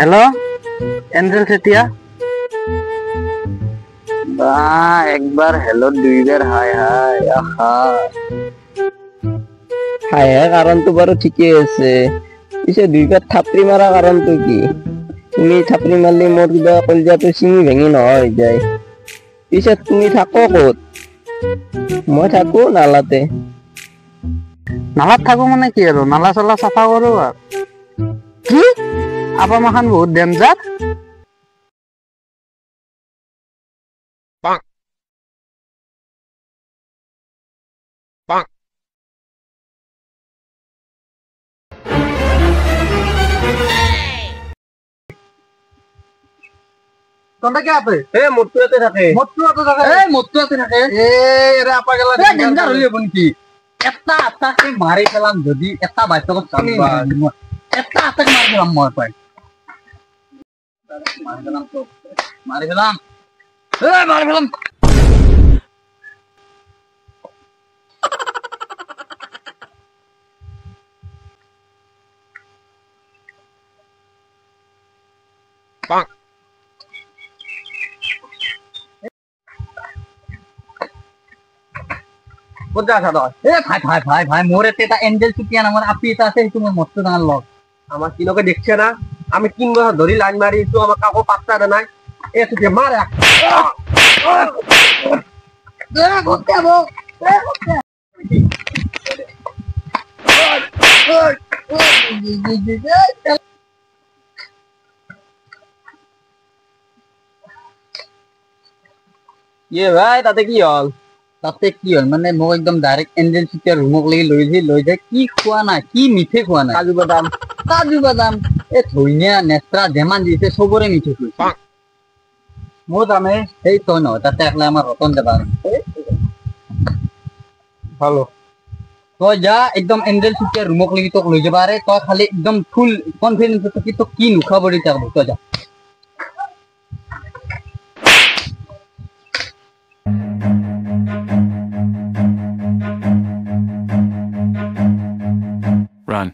Hello angel Sethia बा एक बार hello दुई बार हाय हाय आहा हाय हाय कारण तो बारो ঠিকই আছে পিছে দুইবার থাপড়ি মারা কারণ তো কি তুমি থাপড়ি মারলে মোর কিবা কলজাটো চিঙি ভেঙি নহয় যায় পিছে তুমি থাকো কত মই থাকো নালাতে নালাত থাকো মানে কি আৰু নালা চলা সাফা কৰো আৰ কি আপা মাখান বহুত ডেঞ্জাৰ কোনটা কি আছে এ মোট্টুতে থাকে এ এরে আপা গেলা ডেঞ্জার হলি বন কি একটা আটাকে মারি ফেলাম যদি একটা বাইসক চালবা একটা আটাকে মারি ফেলাম মই পাই মারি ফেলাম পাক কোথা আছে তো এ ভাই মোরে তেটা এঞ্জেল সিটিয়া নামের আপিটা আছে তুমি মস্ত দান লগ আমার কিনকে দেখছে না আমি 3 বছর ধরে লাইন মারি তো আমার কাকো পাত্তা দে নাই এ তুই মার এ গোতে বো এ গোতে ये भाई ताते की हल মানে মোক একদম ডাইরেক্ট এঞ্জেল সিটিয়ার রুমক লাগি লৈ যায় কি খোৱা নাই কি মিঠে খোৱা নাই কাজু বাদাম এ ধনিয়া নেত্ৰা যেমান দিছে সবৰে মিঠে খুইছে মোৰ দামে এই তো ন তাতে একলা আমার রতন দেবা ভালো তো যা একদম এঞ্জেল সিটিয়ার রুমক লাগি তোক লৈ যাবা রে তো খালি একদম ফুল কনফিডেন্স তো কি নুখা বড়ি থাকবো তো যা Run.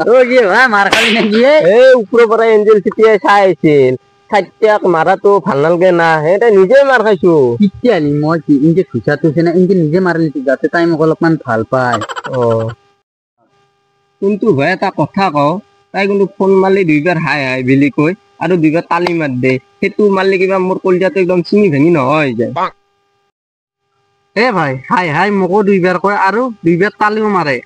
ओ ये भाई मार खाली नहीं है ए ऊपर पर एंजल सिटी চাইছিল সাইটাক মারা তো ভাল নালগে না এটা নিজে মার খাইছো কিতিয়ালি মই কি ইনকে খুচাতো সেনা ইনকে নিজে মারলি যাতে টাইম অলপমান ভাল পায় ও কিন্তু ভাই এটা কথা কও তাই কিন্তু ফোন মারলি দুইবার হাই হাই বিলি কই আৰু দুইবার তালি মার দে হেতু মারলি কিবা মোর কলজাটো একদম চিঙি ভেঙি নহয় যায় এ ভাই হাই হাই মকো দুইবার কয় আৰু দুইবাৰ তালিও মাৰে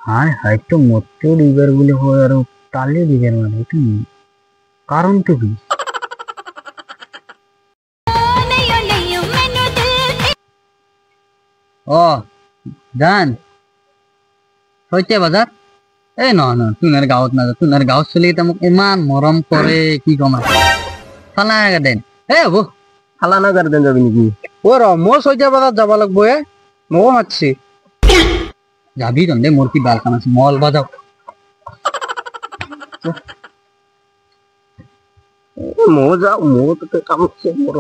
হাই হাই তো মতো দুইবাৰ বলে হয় আৰু তালি দুইবার মারে এটা कारण तो भी ओ जान होते बाजार ए न तुनार गाँवत ना तुनार गाँव चली तमक इमान मरम करे की कमा फाला कर देन ए वो फाला ना कर देन যাবি নেকি ও র মো সইতে বাজার যাব লাগবো এ মো মাছি যাবি তন্দে মোর কি বালকান আছে মল বাজাও মো যাও মো তো কাম আছে মোর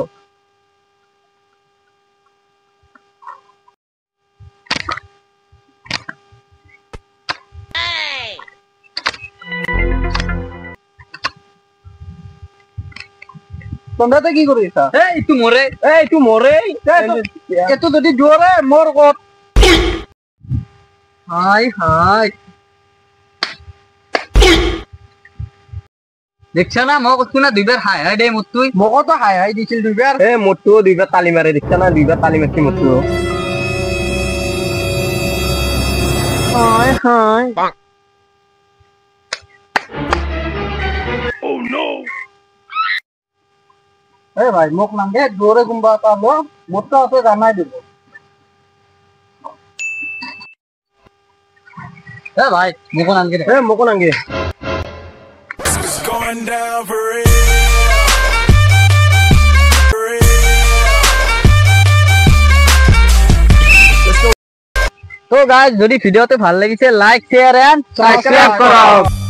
তোমরা কি করিস এই তুই মরে এত যদি জোরে মোর কত হাই হাই দেখছ না মোক শুনা দুইবার হাই হাই দে মুতুই মকো তো হাই হাই দিছিল দুইবার এ মুতু দুইবার তালি মারে দেখছ না দুইবার তালি মারছি মুতু হাই হাই ও নো এ ভাই মোক নাঙ্গে জোরে গুম্বা তালো মোটা আছে জানাই দিব এ ভাই মকো নাঙ্গে Going down for real. তো গাইজ যদি ভিডিওটো ভাল লাগিছে লাইক শ্বেয়াৰ এণ্ড সাবস্ক্ৰাইব কৰো।